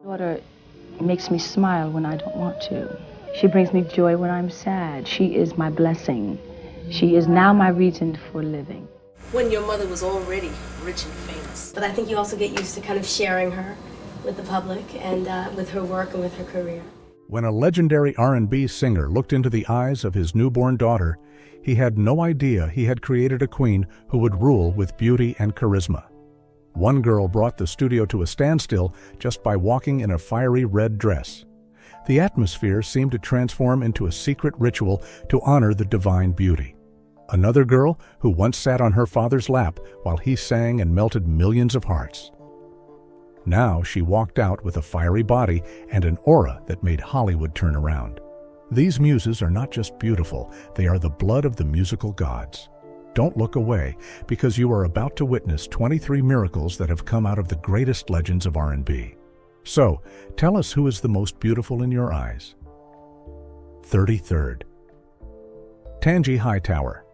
Daughter makes me smile when I don't want to. She brings me joy when I'm sad. She is my blessing. She is now my reason for living. When your mother was already rich and famous. But I think you also get used to kind of sharing her with the public and with her work and with her career. When a legendary R&B singer looked into the eyes of his newborn daughter, he had no idea he had created a queen who would rule with beauty and charisma. One girl brought the studio to a standstill just by walking in a fiery red dress. The atmosphere seemed to transform into a secret ritual to honor the divine beauty. Another girl who once sat on her father's lap while he sang and melted millions of hearts. Now she walked out with a fiery body and an aura that made Hollywood turn around. These muses are not just beautiful, they are the blood of the musical gods. Don't look away, because you are about to witness 23 miracles that have come out of the greatest legends of R&B. So, tell us who is the most beautiful in your eyes. 33rd. Tangi Hightower.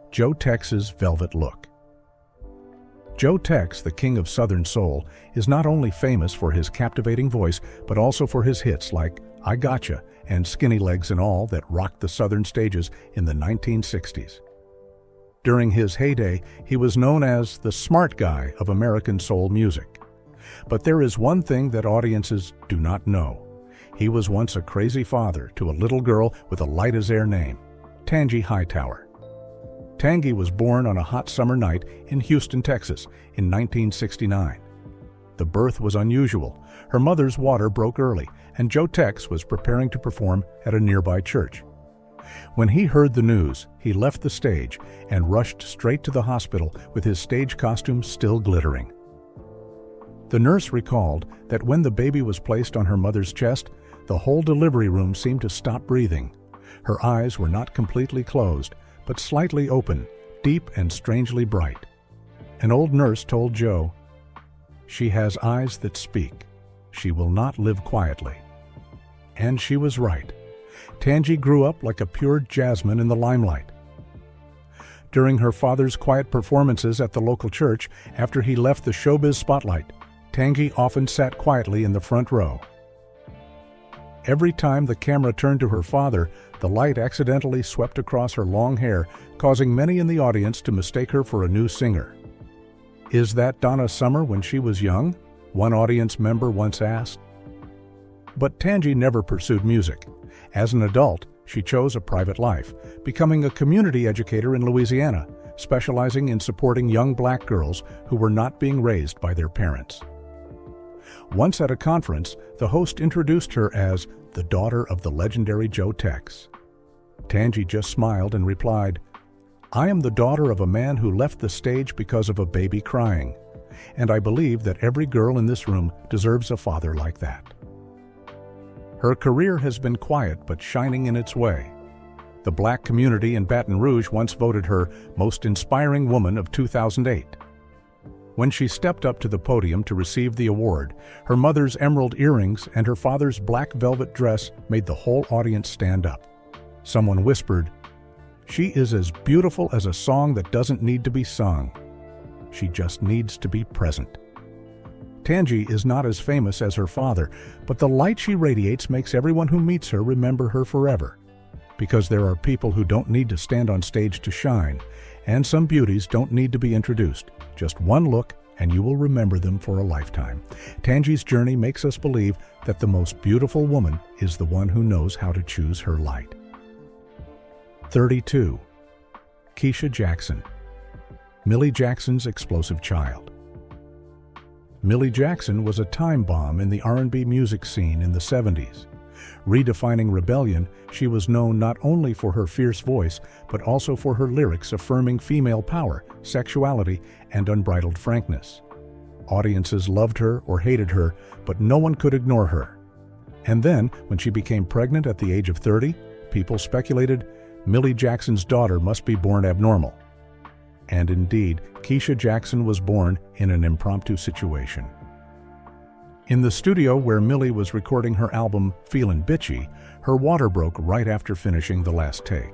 Joe Tex's Velvet Look. Joe Tex, the king of Southern Soul, is not only famous for his captivating voice, but also for his hits like I Gotcha and Skinny Legs and All that rocked the Southern stages in the 1960s. During his heyday, he was known as the smart guy of American soul music. But there is one thing that audiences do not know. He was once a crazy father to a little girl with a light-as-air name, Tangi Hightower. Tangi was born on a hot summer night in Houston, Texas, in 1969. The birth was unusual. Her mother's water broke early, and Joe Tex was preparing to perform at a nearby church. When he heard the news, he left the stage and rushed straight to the hospital with his stage costume still glittering. The nurse recalled that when the baby was placed on her mother's chest, the whole delivery room seemed to stop breathing. Her eyes were not completely closed, but slightly open, deep and strangely bright. An old nurse told Joe, "She has eyes that speak. She will not live quietly." And she was right. Tangi grew up like a pure jasmine in the limelight. During her father's quiet performances at the local church, after he left the showbiz spotlight, Tangi often sat quietly in the front row. Every time the camera turned to her father, the light accidentally swept across her long hair, causing many in the audience to mistake her for a new singer. "Is that Donna Summer when she was young?" one audience member once asked. But Tangi never pursued music. As an adult, she chose a private life, becoming a community educator in Louisiana, specializing in supporting young black girls who were not being raised by their parents. Once at a conference, the host introduced her as the daughter of the legendary Joe Tex. Tangi just smiled and replied, "I am the daughter of a man who left the stage because of a baby crying, and I believe that every girl in this room deserves a father like that." Her career has been quiet but shining in its way. The black community in Baton Rouge once voted her Most Inspiring Woman of 2008. When she stepped up to the podium to receive the award, her mother's emerald earrings and her father's black velvet dress made the whole audience stand up. Someone whispered, "She is as beautiful as a song that doesn't need to be sung. She just needs to be present." Tangi is not as famous as her father, but the light she radiates makes everyone who meets her remember her forever. Because there are people who don't need to stand on stage to shine, and some beauties don't need to be introduced. Just one look and you will remember them for a lifetime. Tangi's journey makes us believe that the most beautiful woman is the one who knows how to choose her light. 32. Kesha Jackson. Millie Jackson's explosive child. Millie Jackson was a time bomb in the R&B music scene in the 70s. Redefining rebellion, she was known not only for her fierce voice, but also for her lyrics affirming female power, sexuality, and unbridled frankness. Audiences loved her or hated her, but no one could ignore her. And then, when she became pregnant at the age of 30, people speculated Millie Jackson's daughter must be born abnormal. And indeed, Kesha Jackson was born in an impromptu situation. In the studio where Millie was recording her album Feelin' Bitchy, her water broke right after finishing the last take.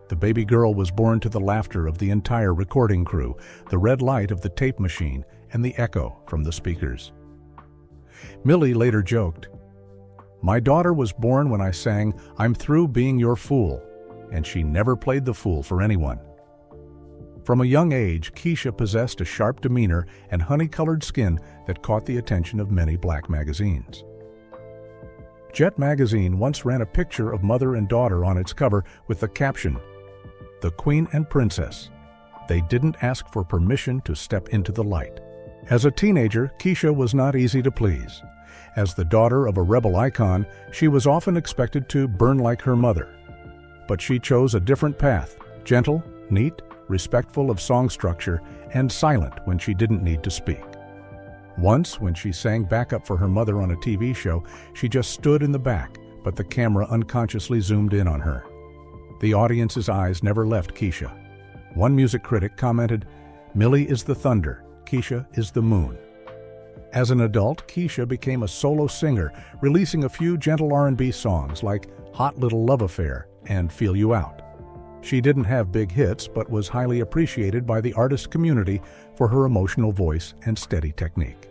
The baby girl was born to the laughter of the entire recording crew, the red light of the tape machine, and the echo from the speakers. Millie later joked, "My daughter was born when I sang 'I'm Through Being Your Fool,' and she never played the fool for anyone." From a young age, Kesha possessed a sharp demeanor and honey-colored skin that caught the attention of many black magazines. Jet magazine once ran a picture of mother and daughter on its cover with the caption, "The Queen and Princess. They didn't ask for permission to step into the light." As a teenager, Kesha was not easy to please. As the daughter of a rebel icon, she was often expected to burn like her mother. But she chose a different path, gentle, neat, respectful of song structure, and silent when she didn't need to speak. Once, when she sang backup for her mother on a TV show, she just stood in the back, but the camera unconsciously zoomed in on her. The audience's eyes never left Kesha. One music critic commented, "Millie is the thunder, Kesha is the moon." As an adult, Kesha became a solo singer, releasing a few gentle R&B songs like "Hot Little Love Affair" and "Feel You Out." She didn't have big hits, but was highly appreciated by the artist community for her emotional voice and steady technique.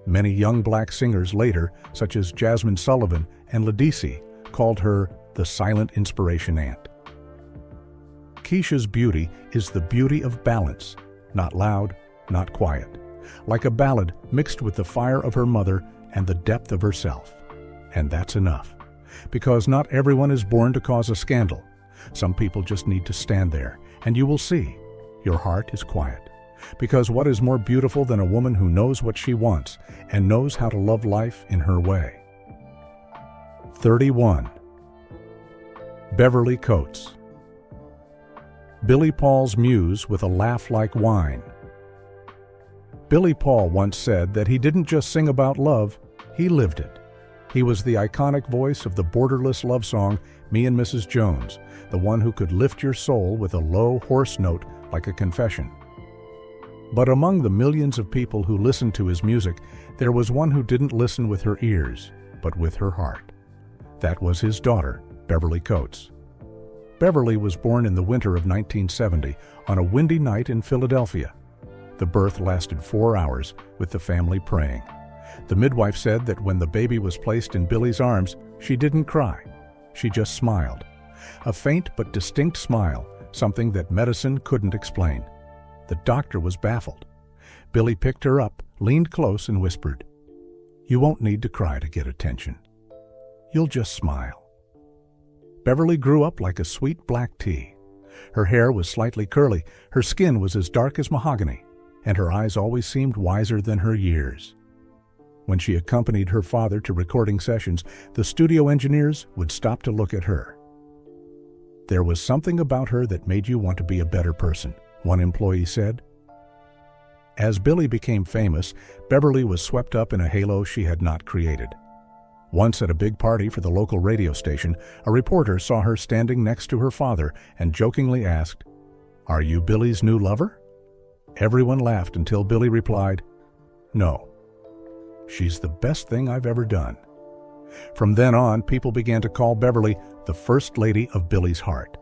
Many young black singers later, such as Jasmine Sullivan and Ledisi, called her the silent inspiration aunt. Kesha's beauty is the beauty of balance, not loud, not quiet, like a ballad mixed with the fire of her mother and the depth of herself. And that's enough, because not everyone is born to cause a scandal. Some people just need to stand there, and you will see your heart is quiet. Because what is more beautiful than a woman who knows what she wants and knows how to love life in her way? 31. Beverly Coats. Billy Paul's muse with a laugh like wine. Billy Paul once said that he didn't just sing about love, he lived it. He was the iconic voice of the borderless love song, Me and Mrs. Jones, the one who could lift your soul with a low, hoarse note like a confession. But among the millions of people who listened to his music, there was one who didn't listen with her ears, but with her heart. That was his daughter, Beverly Coats. Beverly was born in the winter of 1970 on a windy night in Philadelphia. The birth lasted 4 hours, with the family praying. The midwife said that when the baby was placed in Billy's arms, she didn't cry. She just smiled. A faint but distinct smile, something that medicine couldn't explain. The doctor was baffled. Billy picked her up, leaned close, and whispered, "You won't need to cry to get attention. You'll just smile." Beverly grew up like a sweet black tea. Her hair was slightly curly, her skin was as dark as mahogany, and her eyes always seemed wiser than her years. When she accompanied her father to recording sessions, the studio engineers would stop to look at her. "There was something about her that made you want to be a better person," one employee said. As Billy became famous, Beverly was swept up in a halo she had not created. Once at a big party for the local radio station, a reporter saw her standing next to her father and jokingly asked, "Are you Billy's new lover?" Everyone laughed until Billy replied, "No. She's the best thing I've ever done." From then on, people began to call Beverly the First Lady of Billy's heart.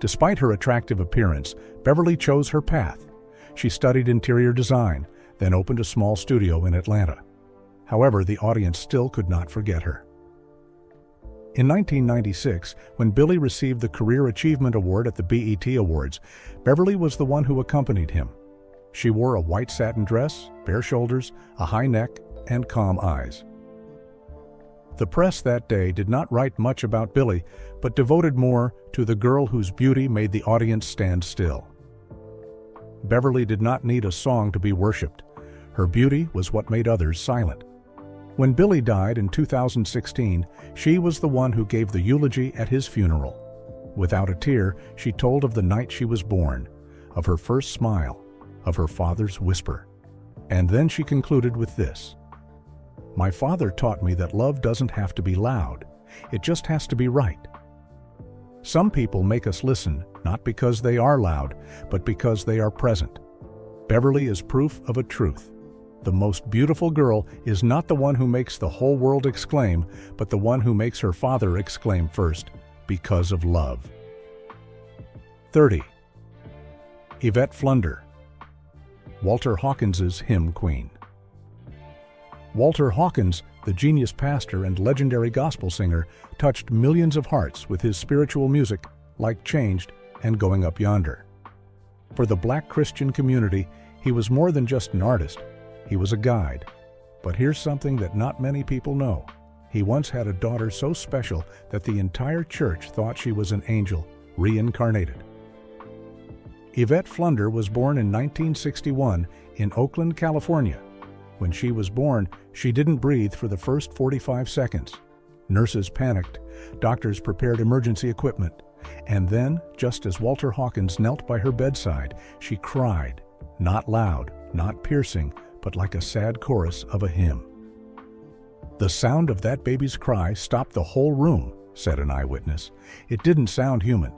Despite her attractive appearance, Beverly chose her path. She studied interior design, then opened a small studio in Atlanta. However, the audience still could not forget her. In 1996, when Billy received the Career Achievement Award at the BET Awards, Beverly was the one who accompanied him. She wore a white satin dress, bare shoulders, a high neck, and calm eyes. The press that day did not write much about Billy, but devoted more to the girl whose beauty made the audience stand still. Beverly did not need a song to be worshipped. Her beauty was what made others silent. When Billy died in 2016, she was the one who gave the eulogy at his funeral. Without a tear, she told of the night she was born, of her first smile, of her father's whisper. And then she concluded with this: "My father taught me that love doesn't have to be loud. It just has to be right." Some people make us listen, not because they are loud, but because they are present. Beverly is proof of a truth. The most beautiful girl is not the one who makes the whole world exclaim, but the one who makes her father exclaim first, because of love. 30. Iette Flunder. Walter Hawkins's Hymn Queen. Walter Hawkins, the genius pastor and legendary gospel singer, touched millions of hearts with his spiritual music like Changed and Going Up Yonder. For the Black Christian community, he was more than just an artist. He was a guide. But here's something that not many people know. He once had a daughter so special that the entire church thought she was an angel, reincarnated. Iette Flunder was born in 1961 in Oakland, California. When she was born, she didn't breathe for the first 45 seconds. Nurses panicked, doctors prepared emergency equipment, and then, just as Walter Hawkins knelt by her bedside, she cried, not loud, not piercing, but like a sad chorus of a hymn. The sound of that baby's cry stopped the whole room, said an eyewitness. It didn't sound human.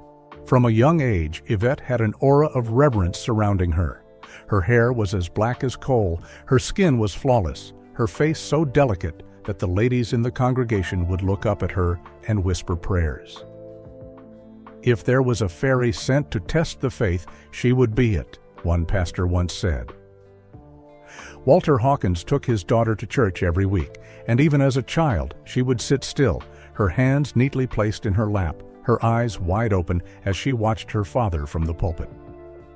From a young age, Iette had an aura of reverence surrounding her. Her hair was as black as coal, her skin was flawless, her face so delicate that the ladies in the congregation would look up at her and whisper prayers. If there was a fairy sent to test the faith, she would be it, one pastor once said. Walter Hawkins took his daughter to church every week, and even as a child, she would sit still, her hands neatly placed in her lap, her eyes wide open as she watched her father from the pulpit.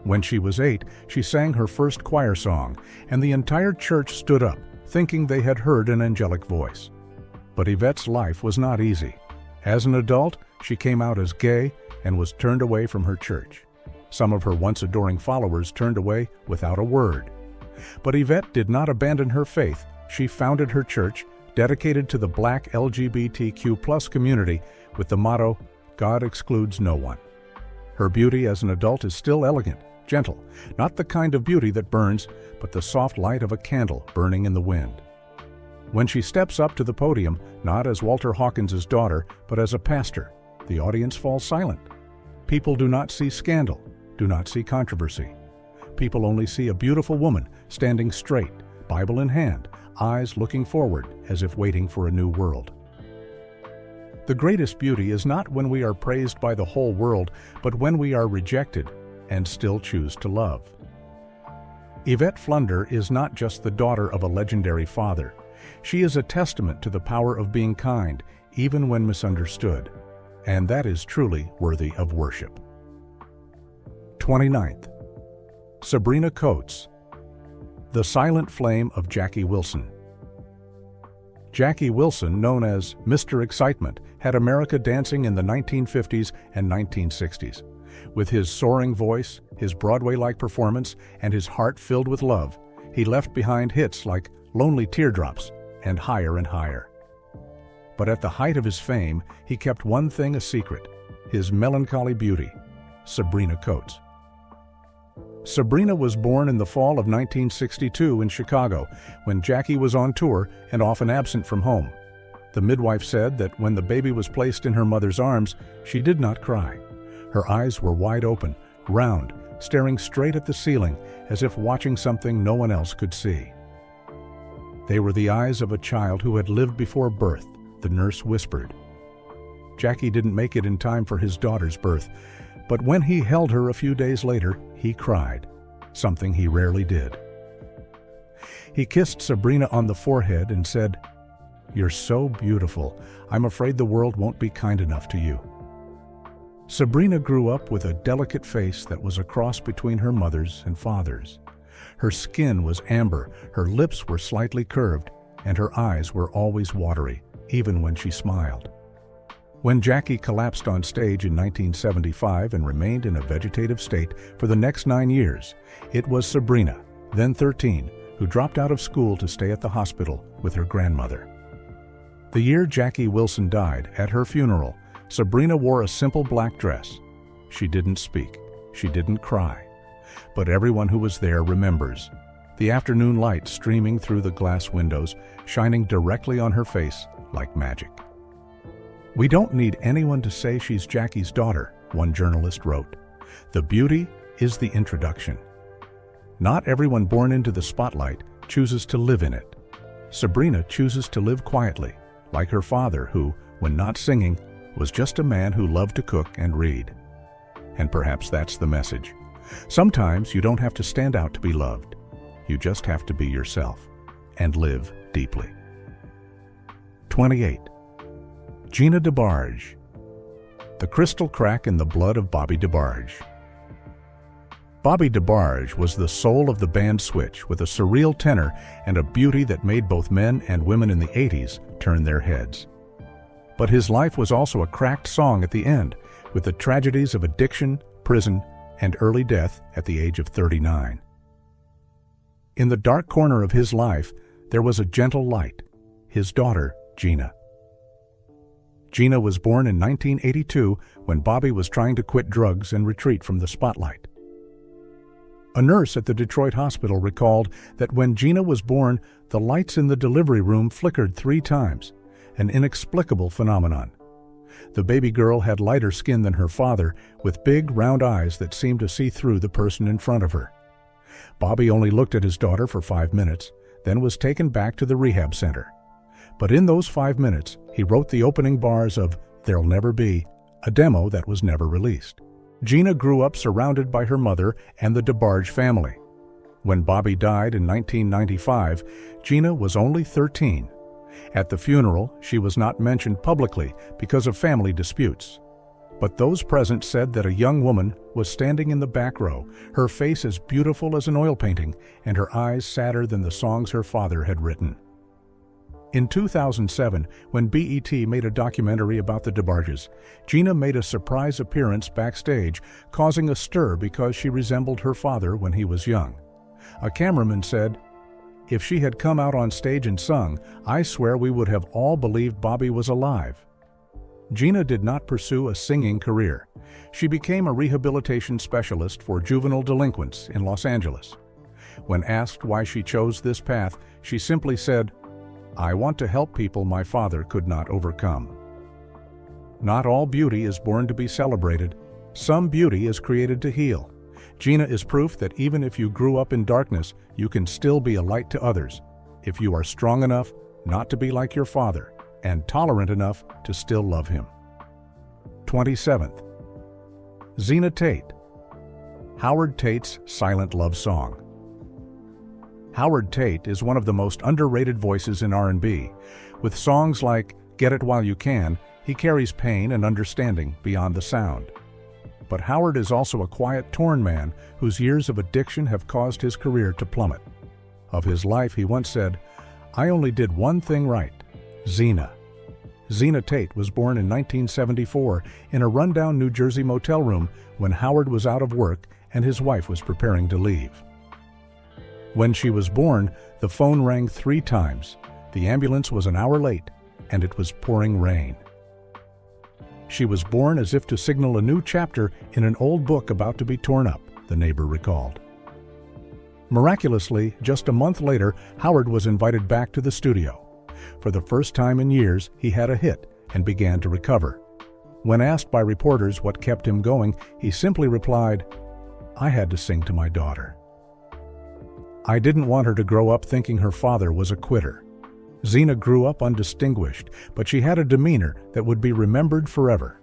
When she was 8, she sang her first choir song, and the entire church stood up, thinking they had heard an angelic voice. But Ivette's life was not easy. As an adult, she came out as gay and was turned away from her church. Some of her once adoring followers turned away without a word. But Iette did not abandon her faith. She founded her church, dedicated to the Black LGBTQ+ community, with the motto, God excludes no one. Her beauty as an adult is still elegant, gentle, not the kind of beauty that burns, but the soft light of a candle burning in the wind. When she steps up to the podium, not as Walter Hawkins' daughter, but as a pastor, the audience falls silent. People do not see scandal, do not see controversy. People only see a beautiful woman standing straight, Bible in hand, eyes looking forward as if waiting for a new world. The greatest beauty is not when we are praised by the whole world, but when we are rejected and still choose to love. Iette Flunder is not just the daughter of a legendary father. She is a testament to the power of being kind, even when misunderstood. And that is truly worthy of worship. 29th. Sabrina Coats, the silent flame of Jackie Wilson. Jackie Wilson, known as Mr. Excitement, had America dancing in the 1950s and 1960s. With his soaring voice, his Broadway-like performance, and his heart filled with love, he left behind hits like Lonely Teardrops and Higher and Higher. But at the height of his fame, he kept one thing a secret, his melancholy beauty, Sabrina Coats. Sabrina was born in the fall of 1962 in Chicago, when Jackie was on tour and often absent from home. The midwife said that when the baby was placed in her mother's arms, she did not cry. Her eyes were wide open, round, staring straight at the ceiling, as if watching something no one else could see. They were the eyes of a child who had lived before birth, the nurse whispered. Jackie didn't make it in time for his daughter's birth, but when he held her a few days later, he cried, something he rarely did. He kissed Sabrina on the forehead and said, "You're so beautiful. I'm afraid the world won't be kind enough to you." Sabrina grew up with a delicate face that was a cross between her mother's and father's. Her skin was amber, her lips were slightly curved, and her eyes were always watery, even when she smiled. When Jackie collapsed on stage in 1975 and remained in a vegetative state for the next 9 years, it was Sabrina, then 13, who dropped out of school to stay at the hospital with her grandmother. The year Jackie Wilson died, at her funeral, Sabrina wore a simple black dress. She didn't speak. She didn't cry. But everyone who was there remembers. The afternoon light streaming through the glass windows, shining directly on her face like magic. "We don't need anyone to say she's Jackie's daughter," one journalist wrote. "The beauty is the introduction." Not everyone born into the spotlight chooses to live in it. Sabrina chooses to live quietly, like her father who, when not singing, was just a man who loved to cook and read. And perhaps that's the message. Sometimes you don't have to stand out to be loved. You just have to be yourself. and live deeply. 28. Gina Debarge. The crystal crack in the blood of Bobbi Debarge. Bobbi Debarge was the soul of the band Switch, with a surreal tenor and a beauty that made both men and women in the 80s turn their heads. But his life was also a cracked song at the end, with the tragedies of addiction, prison, and early death at the age of 39. In the dark corner of his life, there was a gentle light, his daughter, Gina. Gina was born in 1982 when Bobbi was trying to quit drugs and retreat from the spotlight. A nurse at the Detroit hospital recalled that when Gina was born, the lights in the delivery room flickered 3 times, an inexplicable phenomenon. The baby girl had lighter skin than her father, with big, round eyes that seemed to see through the person in front of her. Bobbi only looked at his daughter for 5 minutes, then was taken back to the rehab center. But in those 5 minutes, he wrote the opening bars of There'll Never Be, a demo that was never released. Gina grew up surrounded by her mother and the Debarge family. When Bobbi died in 1995, Gina was only 13. At the funeral, she was not mentioned publicly because of family disputes. But those present said that a young woman was standing in the back row, her face as beautiful as an oil painting and her eyes sadder than the songs her father had written. In 2007, when BET made a documentary about the Debarges, Gina made a surprise appearance backstage, causing a stir because she resembled her father when he was young. A cameraman said, "If she had come out on stage and sung, I swear we would have all believed Bobbi was alive." Gina did not pursue a singing career. She became a rehabilitation specialist for juvenile delinquents in Los Angeles. When asked why she chose this path, she simply said, "I want to help people my father could not overcome." Not all beauty is born to be celebrated. Some beauty is created to heal. Gina is proof that even if you grew up in darkness, you can still be a light to others, if you are strong enough not to be like your father, and tolerant enough to still love him. 27th. Zena Tate. Howard Tate's silent love song. Howard Tate is one of the most underrated voices in R&B. With songs like Get It While You Can, he carries pain and understanding beyond the sound. But Howard is also a quiet, torn man whose years of addiction have caused his career to plummet. Of his life, he once said, "I only did one thing right, Zena." Zena Tate was born in 1974 in a rundown New Jersey motel room when Howard was out of work and his wife was preparing to leave. When she was born, the phone rang 3 times, the ambulance was an hour late, and it was pouring rain. She was born as if to signal a new chapter in an old book about to be torn up, the neighbor recalled. Miraculously, just a month later, Howard was invited back to the studio. For the first time in years, he had a hit and began to recover. When asked by reporters what kept him going, he simply replied, "I had to sing to my daughter. I didn't want her to grow up thinking her father was a quitter." Zena grew up undistinguished, but she had a demeanor that would be remembered forever.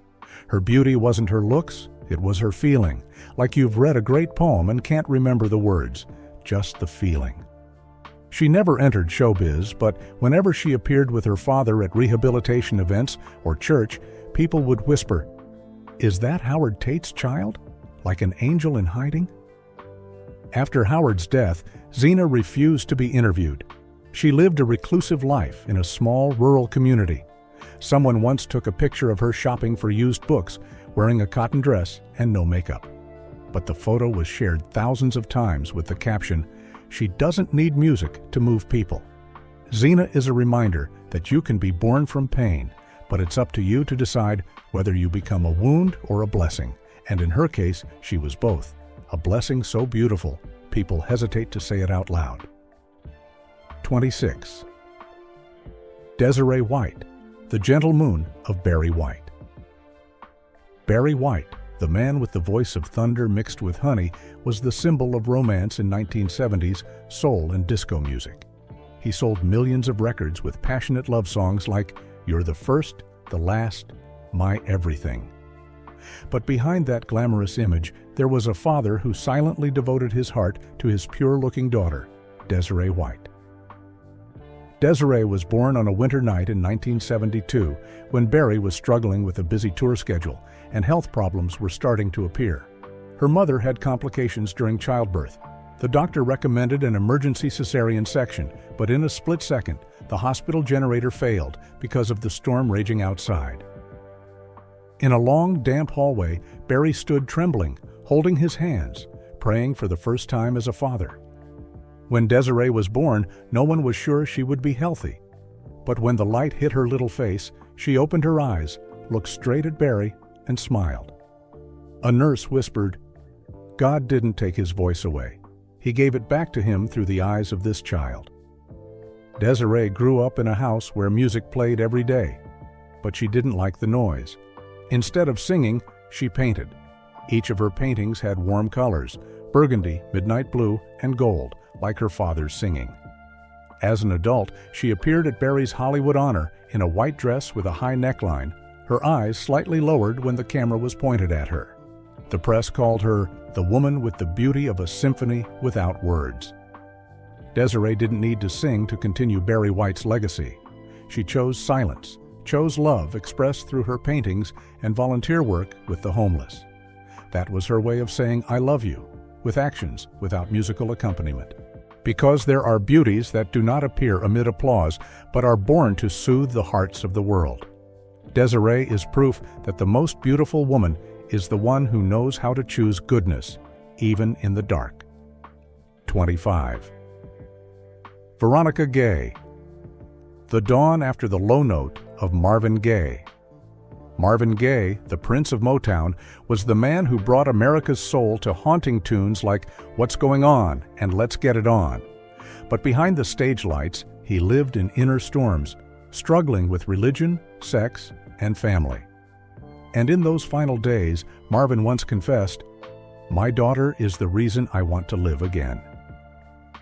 Her beauty wasn't her looks, it was her feeling, like you've read a great poem and can't remember the words, just the feeling. She never entered showbiz, but whenever she appeared with her father at rehabilitation events or church, people would whisper, "Is that Howard Tate's child? Like an angel in hiding?" After Howard's death, Zena refused to be interviewed. She lived a reclusive life in a small rural community. Someone once took a picture of her shopping for used books, wearing a cotton dress and no makeup. But the photo was shared thousands of times with the caption, "She doesn't need music to move people." Zena is a reminder that you can be born from pain, but it's up to you to decide whether you become a wound or a blessing. And in her case, she was both. A blessing so beautiful, people hesitate to say it out loud. 26. Desiree White, the gentle moon of Barry White. Barry White, the man with the voice of thunder mixed with honey, was the symbol of romance in 1970s soul and disco music. He sold millions of records with passionate love songs like You're the First, the Last, My Everything. But behind that glamorous image, there was a father who silently devoted his heart to his pure-looking daughter, Desiree White. Desiree was born on a winter night in 1972 when Barry was struggling with a busy tour schedule and health problems were starting to appear. Her mother had complications during childbirth. The doctor recommended an emergency cesarean section, but in a split second, the hospital generator failed because of the storm raging outside. In a long, damp hallway, Barry stood trembling, holding his hands, praying for the first time as a father. When Desiree was born, no one was sure she would be healthy. But when the light hit her little face, she opened her eyes, looked straight at Barry, and smiled. A nurse whispered, "God didn't take his voice away. He gave it back to him through the eyes of this child." Desiree grew up in a house where music played every day, but she didn't like the noise. Instead of singing, she painted. Each of her paintings had warm colors, burgundy, midnight blue, and gold, like her father's singing. As an adult, she appeared at Barry's Hollywood Honor in a white dress with a high neckline, her eyes slightly lowered when the camera was pointed at her. The press called her the woman with the beauty of a symphony without words. Desiree didn't need to sing to continue Barry White's legacy. She chose silence, chose love expressed through her paintings and volunteer work with the homeless. That was her way of saying "I love you," with actions without musical accompaniment. Because there are beauties that do not appear amid applause, but are born to soothe the hearts of the world. Desiree is proof that the most beautiful woman is the one who knows how to choose goodness, even in the dark. 25. Veronica Gay. The dawn after the low note of Marvin Gaye. Marvin Gaye, the Prince of Motown, was the man who brought America's soul to haunting tunes like "What's Going On" and "Let's Get It On." But behind the stage lights, he lived in inner storms, struggling with religion, sex, and family. And in those final days, Marvin once confessed, "My daughter is the reason I want to live again."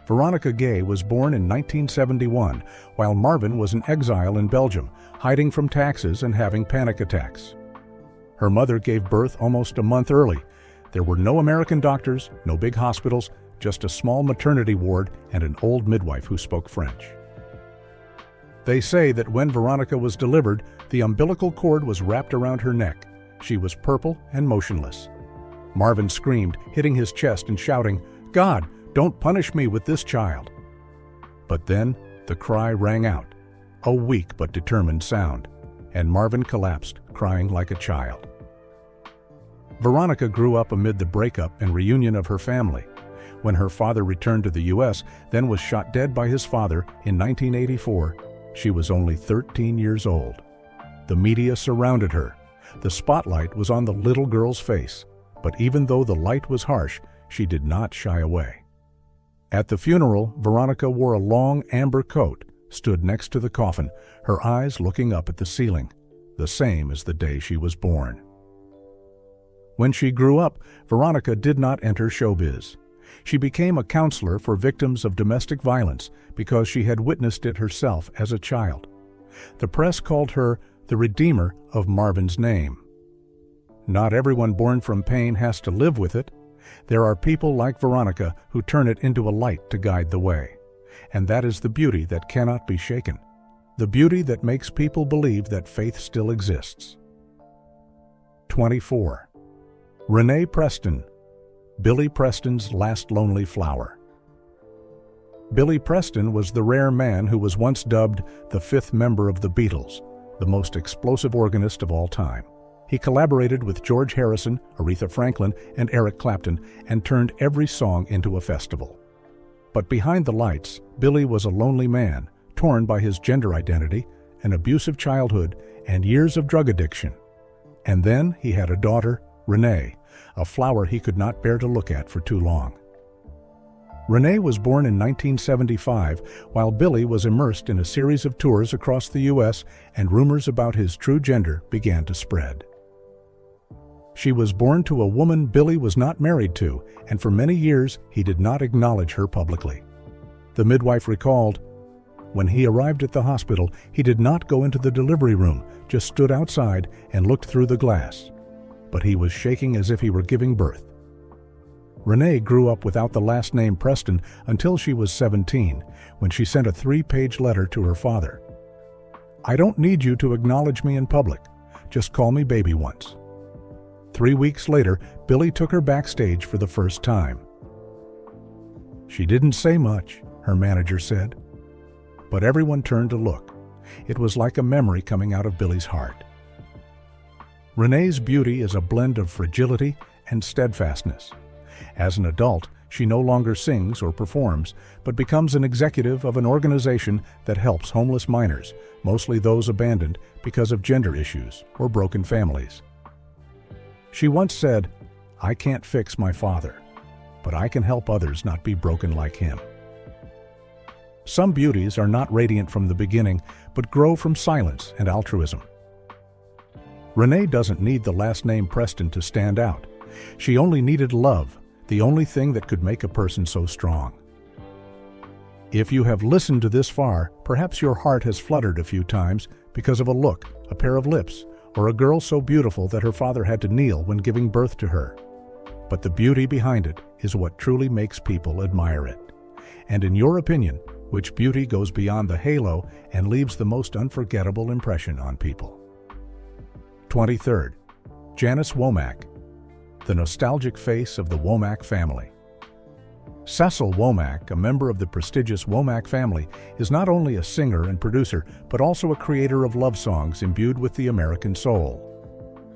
Veronica Gay was born in 1971, while Marvin was in exile in Belgium, hiding from taxes and having panic attacks. Her mother gave birth almost a month early. There were no American doctors, no big hospitals, just a small maternity ward and an old midwife who spoke French. They say that when Veronica was delivered, the umbilical cord was wrapped around her neck. She was purple and motionless. Marvin screamed, hitting his chest and shouting, "God, don't punish me with this child." But then the cry rang out, a weak but determined sound, and Marvin collapsed, crying like a child. Veronica grew up amid the breakup and reunion of her family. When her father returned to the U.S., then was shot dead by his father in 1984, she was only 13 years old. The media surrounded her. The spotlight was on the little girl's face, but even though the light was harsh, she did not shy away. At the funeral, Veronica wore a long amber coat, stood next to the coffin, her eyes looking up at the ceiling, the same as the day she was born. When she grew up, Veronica did not enter showbiz. She became a counselor for victims of domestic violence because she had witnessed it herself as a child. The press called her the Redeemer of Marvin's name. Not everyone born from pain has to live with it. There are people like Veronica who turn it into a light to guide the way. And that is the beauty that cannot be shaken. The beauty that makes people believe that faith still exists. 24. Renee Preston. Billy Preston's last lonely flower. Billy Preston was the rare man who was once dubbed the fifth member of the Beatles, the most explosive organist of all time. He collaborated with George Harrison, Aretha Franklin, and Eric Clapton and turned every song into a festival. But behind the lights, Billy was a lonely man, torn by his gender identity, an abusive childhood, and years of drug addiction. And then he had a daughter, Renee, a flower he could not bear to look at for too long. Renee was born in 1975, while Billy was immersed in a series of tours across the U.S., and rumors about his true gender began to spread. She was born to a woman Billy was not married to, and for many years he did not acknowledge her publicly. The midwife recalled, "When he arrived at the hospital, he did not go into the delivery room, just stood outside and looked through the glass. But he was shaking as if he were giving birth." Renee grew up without the last name Preston until she was 17, when she sent a 3-page letter to her father. "I don't need you to acknowledge me in public. Just call me baby once." 3 weeks later, Billy took her backstage for the first time. "She didn't say much," her manager said. But everyone turned to look. It was like a memory coming out of Billy's heart. Renee's beauty is a blend of fragility and steadfastness. As an adult, she no longer sings or performs, but becomes an executive of an organization that helps homeless minors, mostly those abandoned because of gender issues or broken families. She once said, "I can't fix my father, but I can help others not be broken like him." Some beauties are not radiant from the beginning, but grow from silence and altruism. Renee doesn't need the last name Preston to stand out. She only needed love, the only thing that could make a person so strong. If you have listened to this far, perhaps your heart has fluttered a few times because of a look, a pair of lips, or a girl so beautiful that her father had to kneel when giving birth to her. But the beauty behind it is what truly makes people admire it. And in your opinion, which beauty goes beyond the halo and leaves the most unforgettable impression on people? 23rd, Janice Womack, the nostalgic face of the Womack family. Cecil Womack, a member of the prestigious Womack family, is not only a singer and producer, but also a creator of love songs imbued with the American soul.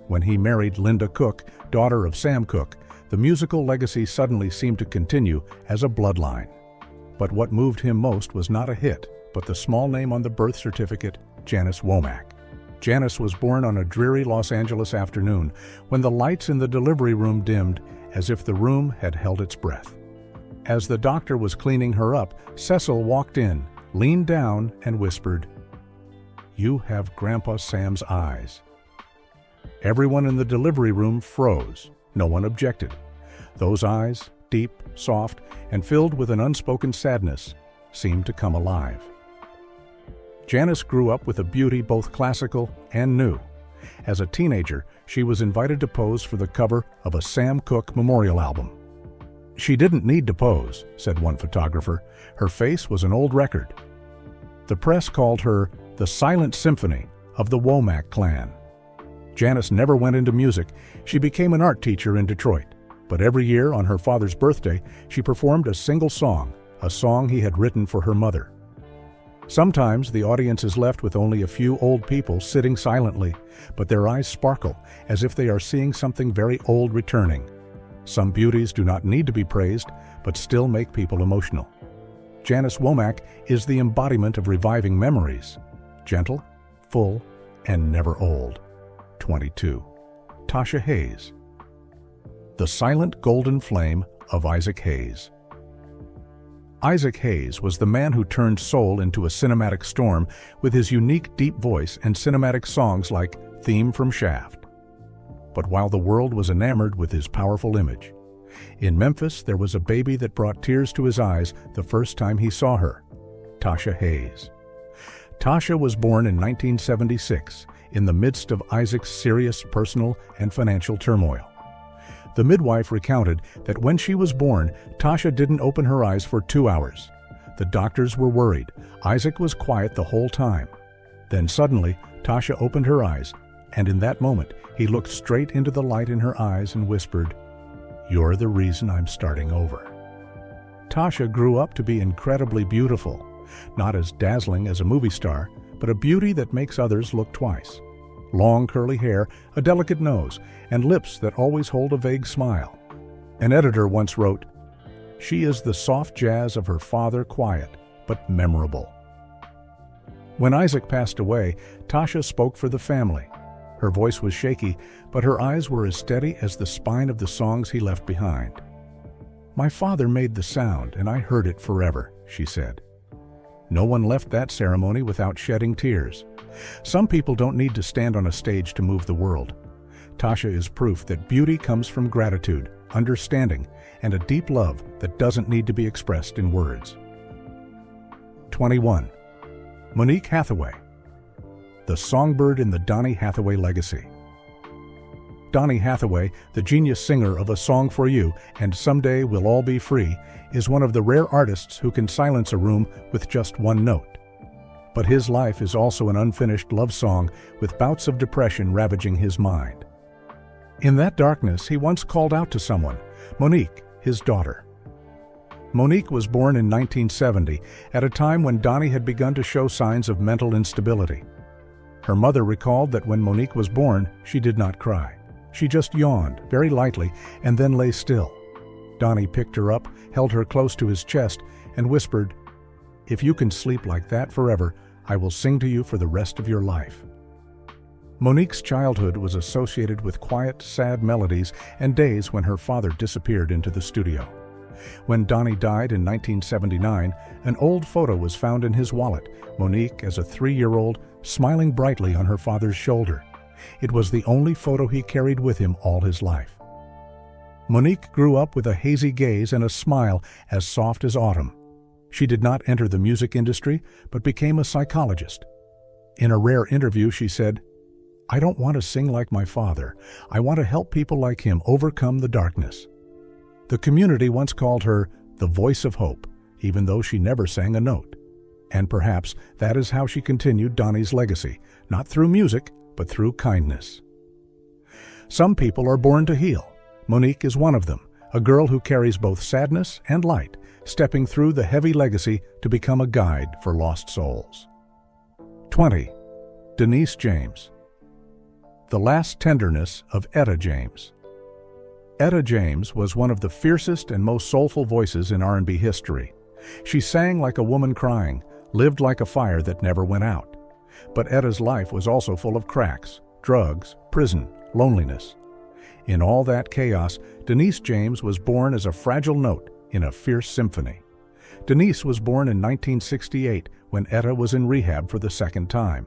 When he married Linda Cooke, daughter of Sam Cooke, the musical legacy suddenly seemed to continue as a bloodline. But what moved him most was not a hit, but the small name on the birth certificate, Janice Womack. Janice was born on a dreary Los Angeles afternoon when the lights in the delivery room dimmed as if the room had held its breath. As the doctor was cleaning her up, Cecil walked in, leaned down, and whispered, "You have Grandpa Sam's eyes." Everyone in the delivery room froze. No one objected. Those eyes, deep, soft, and filled with an unspoken sadness, seemed to come alive. Janice grew up with a beauty both classical and new. As a teenager, she was invited to pose for the cover of a Sam Cooke memorial album. "She didn't need to pose," said one photographer. "Her face was an old record." The press called her the Silent Symphony of the Womack clan. Janice never went into music. She became an art teacher in Detroit. But every year on her father's birthday, she performed a single song, a song he had written for her mother. Sometimes the audience is left with only a few old people sitting silently, but their eyes sparkle as if they are seeing something very old returning. Some beauties do not need to be praised, but still make people emotional. Janice Womack is the embodiment of reviving memories, gentle, full, and never old. 22. Tasha Hayes, the silent golden flame of Isaac Hayes. Isaac Hayes was the man who turned soul into a cinematic storm with his unique deep voice and cinematic songs like Theme from Shaft. But while the world was enamored with his powerful image, in Memphis there was a baby that brought tears to his eyes the first time he saw her, Tasha Hayes. Tasha was born in 1976 in the midst of Isaac's serious personal and financial turmoil. The midwife recounted that when she was born, Tasha didn't open her eyes for 2 hours. The doctors were worried. Isaac was quiet the whole time. Then suddenly, Tasha opened her eyes, and in that moment, he looked straight into the light in her eyes and whispered, "You're the reason I'm starting over." Tasha grew up to be incredibly beautiful, not as dazzling as a movie star, but a beauty that makes others look twice. Long curly hair, a delicate nose, and lips that always hold a vague smile. An editor once wrote, "She is the soft jazz of her father, quiet, but memorable." When Isaac passed away, Tasha spoke for the family. Her voice was shaky, but her eyes were as steady as the spine of the songs he left behind. "My father made the sound, and I heard it forever," she said. No one left that ceremony without shedding tears. Some people don't need to stand on a stage to move the world. Tasha is proof that beauty comes from gratitude, understanding, and a deep love that doesn't need to be expressed in words. 21. Monique Hathaway, the songbird in the Donny Hathaway legacy. Donny Hathaway, the genius singer of A Song for You and Someday We'll All Be Free, is one of the rare artists who can silence a room with just one note. But his life is also an unfinished love song with bouts of depression ravaging his mind. In that darkness, he once called out to someone, Monique, his daughter. Monique was born in 1970, at a time when Donny had begun to show signs of mental instability. Her mother recalled that when Monique was born, she did not cry. She just yawned, very lightly, and then lay still. Donny picked her up, held her close to his chest, and whispered, "If you can sleep like that forever, I will sing to you for the rest of your life." Monique's childhood was associated with quiet, sad melodies and days when her father disappeared into the studio. When Donny died in 1979, an old photo was found in his wallet, Monique as a 3-year-old, smiling brightly on her father's shoulder. It was the only photo he carried with him all his life. Monique grew up with a hazy gaze and a smile as soft as autumn. She did not enter the music industry, but became a psychologist. In a rare interview, she said, "I don't want to sing like my father. I want to help people like him overcome the darkness." The community once called her the voice of hope, even though she never sang a note. And perhaps that is how she continued Donny's legacy, not through music, but through kindness. Some people are born to heal. Monique is one of them, a girl who carries both sadness and light, stepping through the heavy legacy to become a guide for lost souls. 20. Denise James. The Last Tenderness of Etta James. Etta James was one of the fiercest and most soulful voices in R&B history. She sang like a woman crying, lived like a fire that never went out. But Etta's life was also full of cracks, drugs, prison, loneliness. In all that chaos, Denise James was born as a fragile note in a fierce symphony. Denise was born in 1968 when Etta was in rehab for the second time.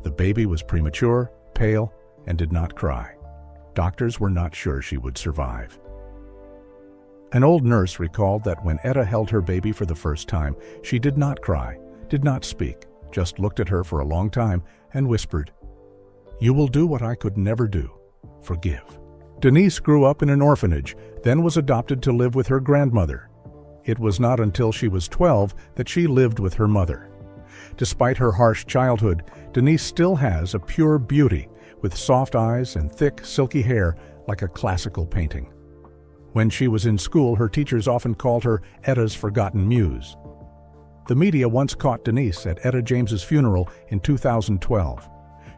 The baby was premature, pale, and did not cry. Doctors were not sure she would survive. An old nurse recalled that when Etta held her baby for the first time, she did not cry, did not speak, just looked at her for a long time and whispered, "You will do what I could never do. Forgive." Denise grew up in an orphanage, then was adopted to live with her grandmother. It was not until she was 12 that she lived with her mother. Despite her harsh childhood, Denise still has a pure beauty, with soft eyes and thick, silky hair like a classical painting. When she was in school, her teachers often called her Etta's forgotten muse. The media once caught Denise at Etta James's funeral in 2012.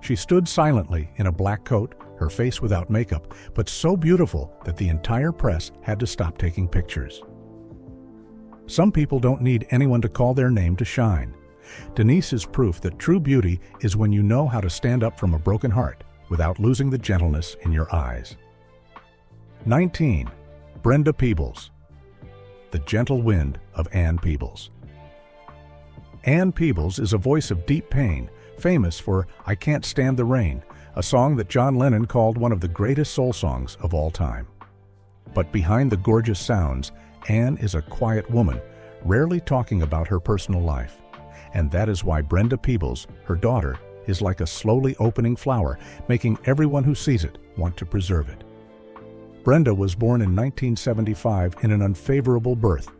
She stood silently in a black coat, her face without makeup, but so beautiful that the entire press had to stop taking pictures. Some people don't need anyone to call their name to shine. Denise is proof that true beauty is when you know how to stand up from a broken heart without losing the gentleness in your eyes. 19. Brenda Peebles. The Gentle Wind of Ann Peebles. Ann Peebles is a voice of deep pain, famous for I Can't Stand the Rain, a song that John Lennon called one of the greatest soul songs of all time. But behind the gorgeous sounds, Ann is a quiet woman, rarely talking about her personal life. And that is why Brenda Peebles, her daughter, is like a slowly opening flower, making everyone who sees it want to preserve it. Brenda was born in 1975 in an unfavorable birth.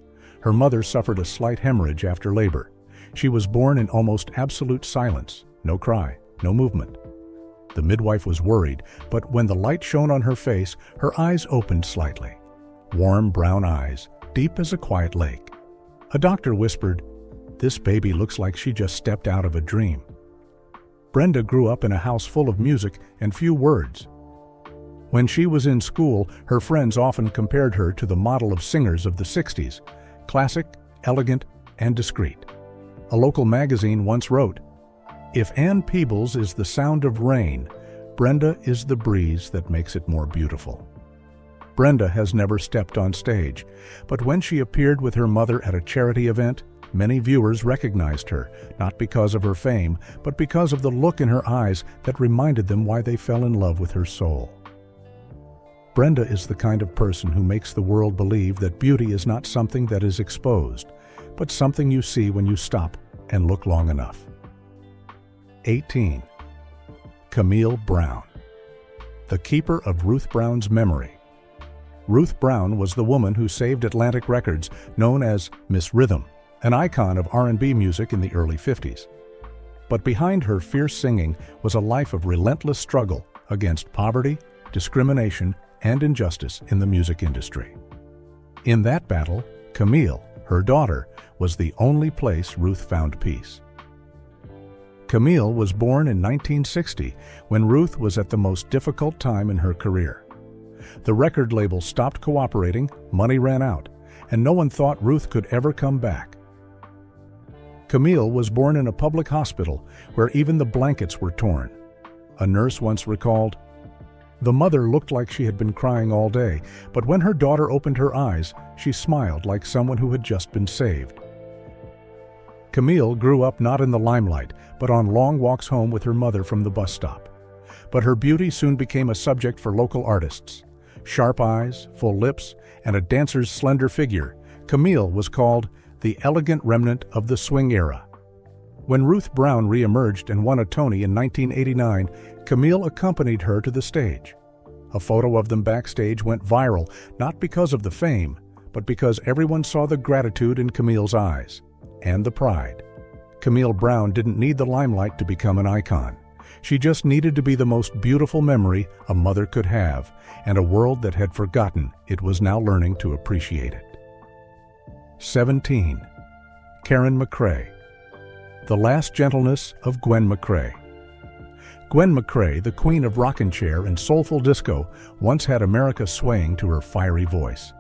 Her mother suffered a slight hemorrhage after labor. She was born in almost absolute silence, no cry, no movement. The midwife was worried, but when the light shone on her face, her eyes opened slightly. Warm brown eyes, deep as a quiet lake. A doctor whispered, "This baby looks like she just stepped out of a dream." Brenda grew up in a house full of music and few words. When she was in school, her friends often compared her to the model of singers of the 60s, classic, elegant, and discreet. A local magazine once wrote, "If Ann Peebles is the sound of rain, Brenda is the breeze that makes it more beautiful." Brenda has never stepped on stage, but when she appeared with her mother at a charity event, many viewers recognized her, not because of her fame, but because of the look in her eyes that reminded them why they fell in love with her soul. Brenda is the kind of person who makes the world believe that beauty is not something that is exposed, but something you see when you stop and look long enough. 18. Camille Brown. the keeper of Ruth Brown's memory. Ruth Brown was the woman who saved Atlantic Records, known as Miss Rhythm, an icon of R&B music in the early 50s. But behind her fierce singing was a life of relentless struggle against poverty, discrimination, and injustice in the music industry. In that battle, Camille, her daughter, was the only place Ruth found peace. Camille was born in 1960 when Ruth was at the most difficult time in her career. The record label stopped cooperating, money ran out, and no one thought Ruth could ever come back. Camille was born in a public hospital where even the blankets were torn. A nurse once recalled, "The mother looked like she had been crying all day, but when her daughter opened her eyes, she smiled like someone who had just been saved." Camille grew up not in the limelight, but on long walks home with her mother from the bus stop. But her beauty soon became a subject for local artists. Sharp eyes, full lips, and a dancer's slender figure, Camille was called the elegant remnant of the swing era. When Ruth Brown re-emerged and won a Tony in 1989, Camille accompanied her to the stage. A photo of them backstage went viral, not because of the fame, but because everyone saw the gratitude in Camille's eyes, and the pride. Camille Brown didn't need the limelight to become an icon. She just needed to be the most beautiful memory a mother could have, and a world that had forgotten it was now learning to appreciate it. 17. Karen McCrae. The Last Gentleness of Gwen McCrae. Gwen McCrae, the queen of rockin' chair and soulful disco, once had America swaying to her fiery voice.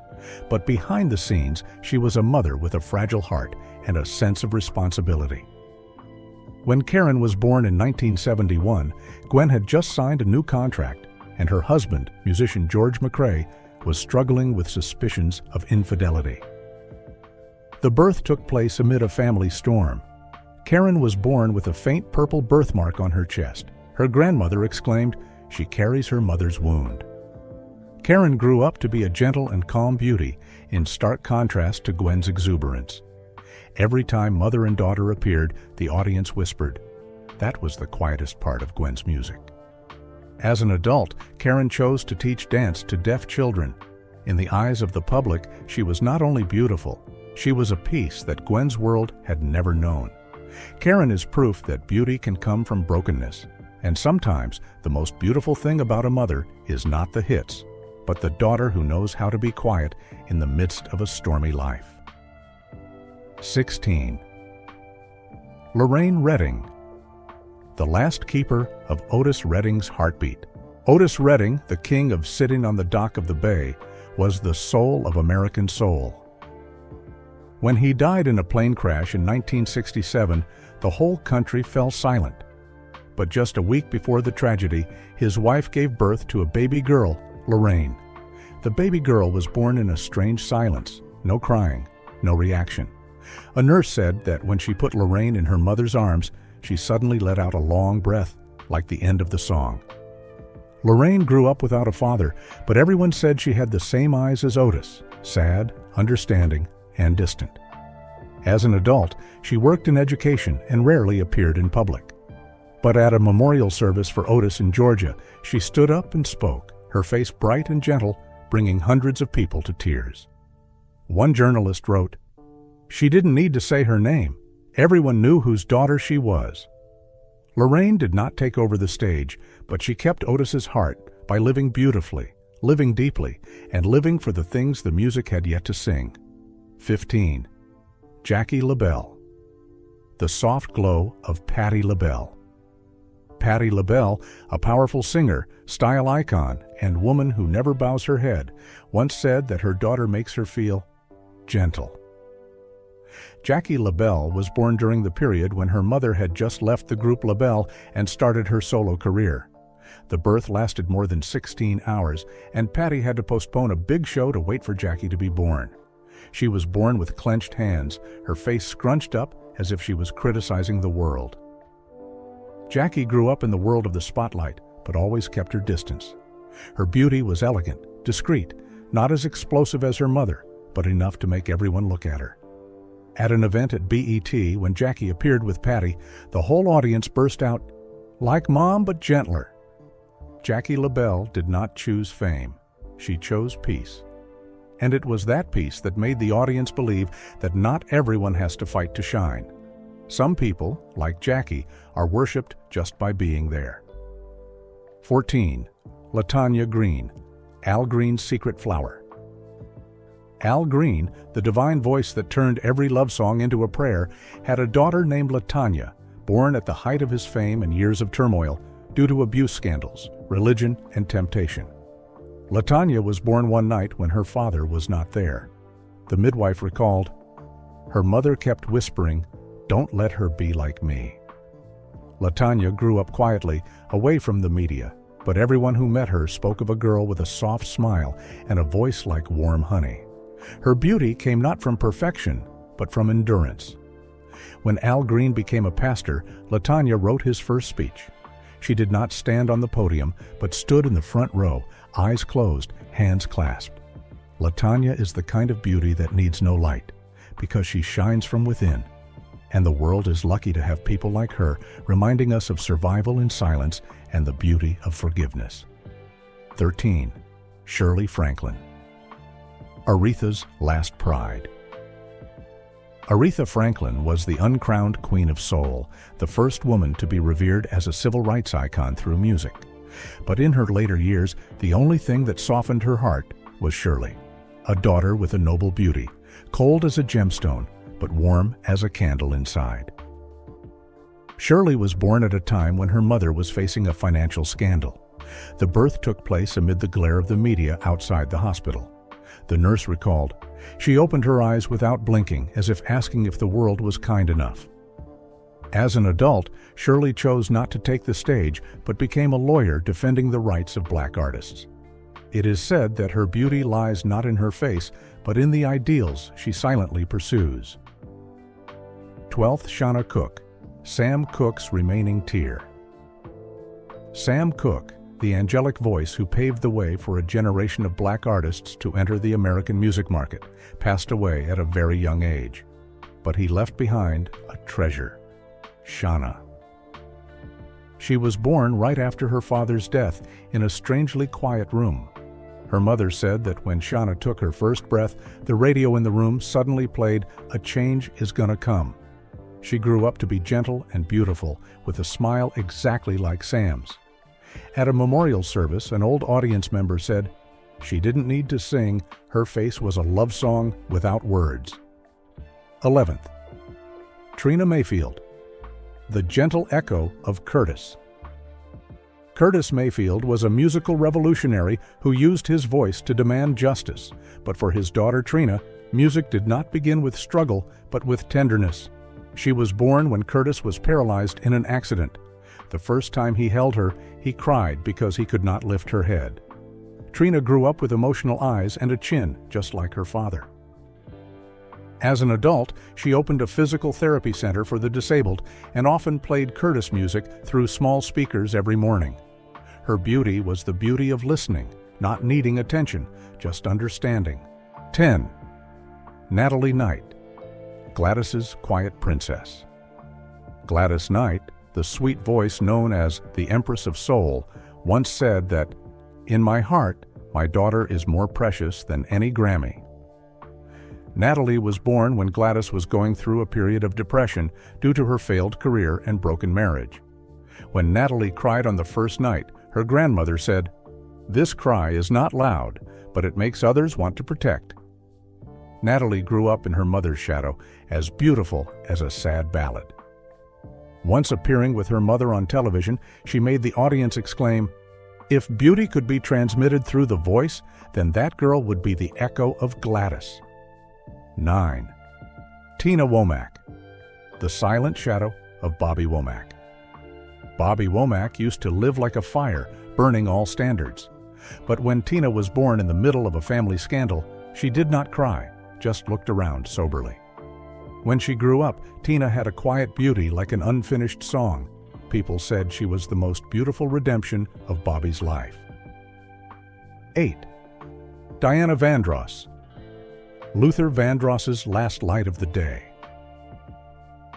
But behind the scenes, she was a mother with a fragile heart and a sense of responsibility. When Karen was born in 1971, Gwen had just signed a new contract, and her husband, musician George McCrae, was struggling with suspicions of infidelity. The birth took place amid a family storm. Karen was born with a faint purple birthmark on her chest. Her grandmother exclaimed, "She carries her mother's wound." Karen grew up to be a gentle and calm beauty, in stark contrast to Gwen's exuberance. Every time mother and daughter appeared, the audience whispered. That was the quietest part of Gwen's music. As an adult, Karen chose to teach dance to deaf children. In the eyes of the public, she was not only beautiful, she was a piece that Gwen's world had never known. Karen is proof that beauty can come from brokenness, and sometimes the most beautiful thing about a mother is not the hits, but the daughter who knows how to be quiet in the midst of a stormy life. 16. Lorraine Redding. The last keeper of Otis Redding's heartbeat. Otis Redding, the king of sitting on the dock of the bay, was the soul of American soul. When he died in a plane crash in 1967, the whole country fell silent. But just a week before the tragedy, his wife gave birth to a baby girl, Lorraine. The baby girl was born in a strange silence, no crying, no reaction. A nurse said that when she put Lorraine in her mother's arms, she suddenly let out a long breath, like the end of the song. Lorraine grew up without a father, but everyone said she had the same eyes as Otis, sad, understanding, and distant. As an adult, she worked in education and rarely appeared in public. But at a memorial service for Otis in Georgia, she stood up and spoke, her face bright and gentle, bringing hundreds of people to tears. One journalist wrote, "She didn't need to say her name. Everyone knew whose daughter she was." Lorraine did not take over the stage, but she kept Otis's heart by living beautifully, living deeply, and living for the things the music had yet to sing. 15. Jackie LaBelle. The soft glow of Patti LaBelle. Patti LaBelle, a powerful singer, style icon, and woman who never bows her head, once said that her daughter makes her feel gentle. Jackie LaBelle was born during the period when her mother had just left the group LaBelle and started her solo career. The birth lasted more than 16 hours, and Patti had to postpone a big show to wait for Jackie to be born. She was born with clenched hands, her face scrunched up as if she was criticizing the world. Jackie grew up in the world of the spotlight, but always kept her distance. Her beauty was elegant, discreet, not as explosive as her mother, but enough to make everyone look at her. At an event at BET, when Jackie appeared with Patti, the whole audience burst out, "Like Mom, but gentler." Jackie LaBelle did not choose fame. She chose peace. And it was that peace that made the audience believe that not everyone has to fight to shine. Some people, like Jackie, are worshipped just by being there. 14. Latana Green, Al Green's secret flower. Al Green, the divine voice that turned every love song into a prayer, had a daughter named Latanya, born at the height of his fame and years of turmoil due to abuse scandals, religion, and temptation. Latanya was born one night when her father was not there. The midwife recalled, "Her mother kept whispering, 'Don't let her be like me.'" Latanya grew up quietly, away from the media, but everyone who met her spoke of a girl with a soft smile and a voice like warm honey. Her beauty came not from perfection, but from endurance. When Al Green became a pastor, Latanya wrote his first speech. She did not stand on the podium, but stood in the front row, eyes closed, hands clasped. Latanya is the kind of beauty that needs no light, because she shines from within. And the world is lucky to have people like her reminding us of survival in silence and the beauty of forgiveness. 13. Shirley Franklin, Aretha's last pride. Aretha Franklin was the uncrowned queen of soul, the first woman to be revered as a civil rights icon through music. But in her later years, the only thing that softened her heart was Shirley, a daughter with a noble beauty, cold as a gemstone, but warm as a candle inside. Shirley was born at a time when her mother was facing a financial scandal. The birth took place amid the glare of the media outside the hospital. The nurse recalled, "She opened her eyes without blinking, as if asking if the world was kind enough." As an adult, Shirley chose not to take the stage, but became a lawyer defending the rights of black artists. It is said that her beauty lies not in her face, but in the ideals she silently pursues. 12th, Shauna Cooke, Sam Cooke's remaining tear. Sam Cooke, the angelic voice who paved the way for a generation of black artists to enter the American music market, passed away at a very young age. But he left behind a treasure, Shauna. She was born right after her father's death in a strangely quiet room. Her mother said that when Shauna took her first breath, the radio in the room suddenly played "A Change Is Gonna Come." She grew up to be gentle and beautiful, with a smile exactly like Sam's. At a memorial service, an old audience member said, "She didn't need to sing, her face was a love song without words." 11th, Trina Mayfield, the gentle echo of Curtis. Curtis Mayfield was a musical revolutionary who used his voice to demand justice, but for his daughter Trina, music did not begin with struggle, but with tenderness. She was born when Curtis was paralyzed in an accident. The first time he held her, he cried because he could not lift her head. Trina grew up with emotional eyes and a chin, just like her father. As an adult, she opened a physical therapy center for the disabled and often played Curtis music through small speakers every morning. Her beauty was the beauty of listening, not needing attention, just understanding. 10. Natalie Knight, Gladys's quiet princess. Gladys Knight, the sweet voice known as the Empress of Soul, once said that, "In my heart, my daughter is more precious than any Grammy." Natalie was born when Gladys was going through a period of depression due to her failed career and broken marriage. When Natalie cried on the first night, her grandmother said, "This cry is not loud, but it makes others want to protect." Natalie grew up in her mother's shadow, as beautiful as a sad ballad. Once appearing with her mother on television, she made the audience exclaim, "If beauty could be transmitted through the voice, then that girl would be the echo of Gladys." 9. Tina Womack, the silent shadow of Bobbi Womack. Bobbi Womack used to live like a fire, burning all standards. But when Tina was born in the middle of a family scandal, she did not cry, just looked around soberly. When she grew up, Tina had a quiet beauty like an unfinished song. People said she was the most beautiful redemption of Bobbi's life. 8. Diana Vandross, Luther Vandross's last light of the day.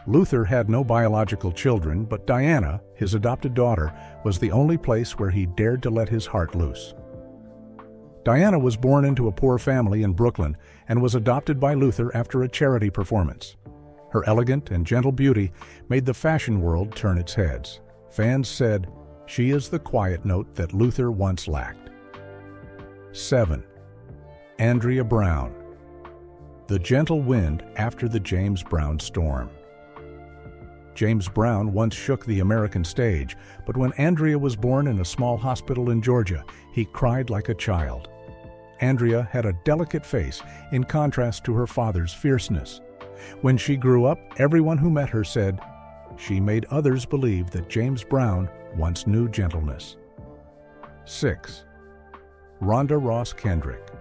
Luther had no biological children, but Diana, his adopted daughter, was the only place where he dared to let his heart loose. Diana was born into a poor family in Brooklyn and was adopted by Luther after a charity performance. Her elegant and gentle beauty made the fashion world turn its heads. Fans said, "She is the quiet note that Luther once lacked." 7. Andrea Brown. The gentle wind after the James Brown storm. James Brown once shook the American stage, but when Andrea was born in a small hospital in Georgia, he cried like a child. Andrea had a delicate face in contrast to her father's fierceness. When she grew up, everyone who met her said, "She made others believe that James Brown once knew gentleness." 6. Rhonda Ross Kendrick.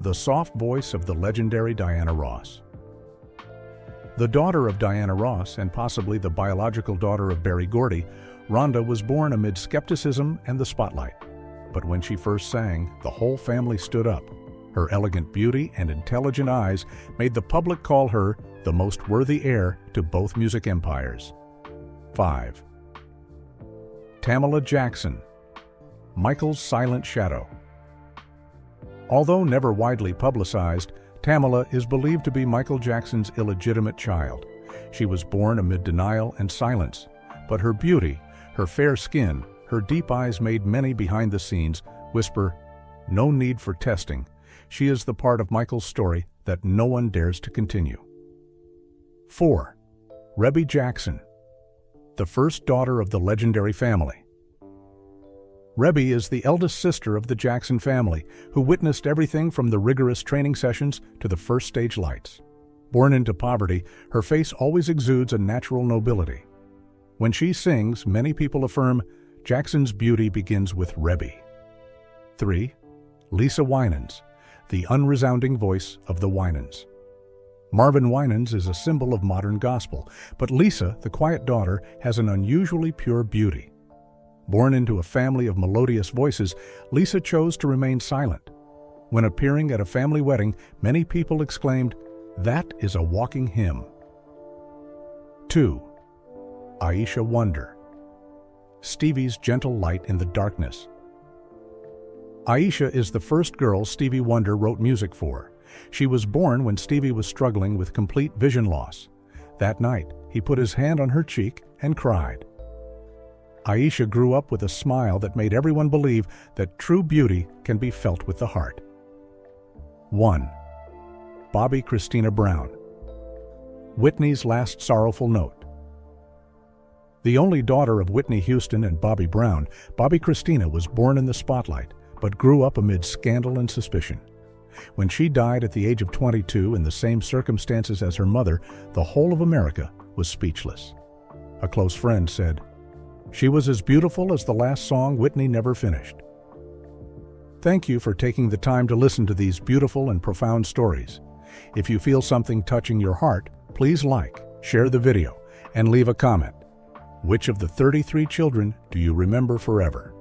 The soft voice of the legendary Diana Ross. The daughter of Diana Ross and possibly the biological daughter of Berry Gordy, Rhonda was born amid skepticism and the spotlight. But when she first sang, the whole family stood up. Her elegant beauty and intelligent eyes made the public call her the most worthy heir to both music empires. 5. Tamila Jackson. Michael's silent shadow. Although never widely publicized, Tamila is believed to be Michael Jackson's illegitimate child. She was born amid denial and silence, but her beauty, her fair skin, her deep eyes made many behind the scenes whisper, "No need for testing. She is the part of Michael's story that no one dares to continue." 4. Rebbie Jackson. The first daughter of the legendary family. Rebbie is the eldest sister of the Jackson family, who witnessed everything from the rigorous training sessions to the first stage lights. Born into poverty, her face always exudes a natural nobility. When she sings, many people affirm, Jackson's beauty begins with Rebbie. 3. Lisa Winans, the unresounding voice of the Winans. Marvin Winans is a symbol of modern gospel, but Lisa, the quiet daughter, has an unusually pure beauty. Born into a family of melodious voices, Lisa chose to remain silent. When appearing at a family wedding, many people exclaimed, "That is a walking hymn." 2. Aisha Wonder. Stevie's gentle light in the darkness. Aisha is the first girl Stevie Wonder wrote music for. She was born when Stevie was struggling with complete vision loss. That night, he put his hand on her cheek and cried. Aisha grew up with a smile that made everyone believe that true beauty can be felt with the heart. 1. Bobbi Kristina Brown. Whitney's last sorrowful note. The only daughter of Whitney Houston and Bobby Brown, Bobbi Kristina was born in the spotlight, but grew up amid scandal and suspicion. When she died at the age of 22 in the same circumstances as her mother, the whole of America was speechless. A close friend said, "She was as beautiful as the last song Whitney never finished." Thank you for taking the time to listen to these beautiful and profound stories. If you feel something touching your heart, please like, share the video, and leave a comment. Which of the 33 children do you remember forever?